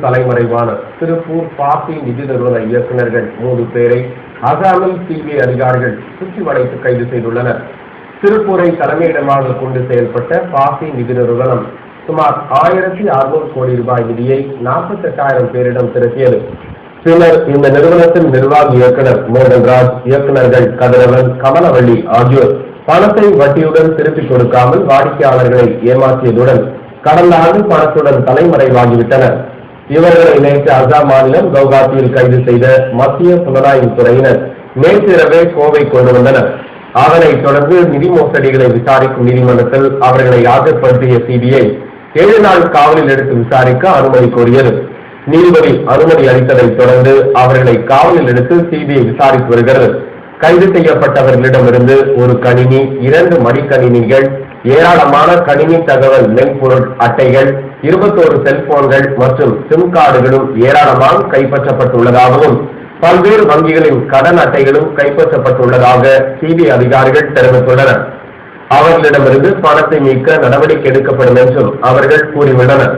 தலைமறைவான திருப்பூர் பாசி நிதி நிறுவன இயக்குநர்கள் 3 பேரை அசாமில் சிபிஐ அதிகாரிகள் சுற்றி வளைத்து கைது செய்துள்ளனர். திருப்பூரை தலைமையிடமாக கொண்டு செயல்பட்ட பாசி நிதி நிறுவனம் சுமார் 1600 கோடி ரூபாய் நிதியை 48,000 பேரிடம் திரட்டியது. பின்னர் இந்த நிறுவனத்தின் நிர்வாக இயக்குனர் மோகன்ராஜ், இயக்குநர்கள் கதிரவன், கமலவள்ளி ஆகியோர் பணத்தை வட்டியுடன் திருப்பிக் கொடுக்காமல் வாடிக்கையாளர்களை ஏமாற்றியதுடன் கடந்த ஆண்டு பணத்துடன் தலைமறைவாகிவிட்டனர். இவர்களை நேற்று அசாம் மாநிலம் கவுகாத்தியில் கைது செய்த மத்திய புலனாய்வு துறையினர் நேற்றிரவே கோவை கொண்டு வந்தனர். அதனைத் தொடர்ந்து நிதி மோசடிகளை விசாரிக்கும் நீதிமன்றத்தில் அவர்களை ஆஜர்படுத்திய சிபிஐ 7 நாள் காவலில் எடுத்து விசாரிக்க அனுமதி கோரியது. நீதிபதி அனுமதி அளித்ததைத் தொடர்ந்து அவர்களை காவலில் எடுத்து சிபிஐ விசாரித்து வருகிறது. கைது செய்யப்பட்டவர்களிடமிருந்து ஒரு கணினி, 2 மடிக்கணினிகள், ஏராளமான கணினி தகவல் மென்பொருள் அட்டைகள், 21 செல்போன்கள் மற்றும் சிம் கார்டுகளும் ஏராளமாக கைப்பற்றப்பட்டுள்ளதாகவும் பல்வேறு வங்கிகளின் கடன் அட்டைகளும் கைப்பற்றப்பட்டுள்ளதாக சிபிஐ அதிகாரிகள் தெரிவித்துள்ளனர். அவர்களிடமிருந்து பணத்தை மீட்க நடவடிக்கை எடுக்கப்படும் என்றும் அவர்கள் கூறியுள்ளனர்.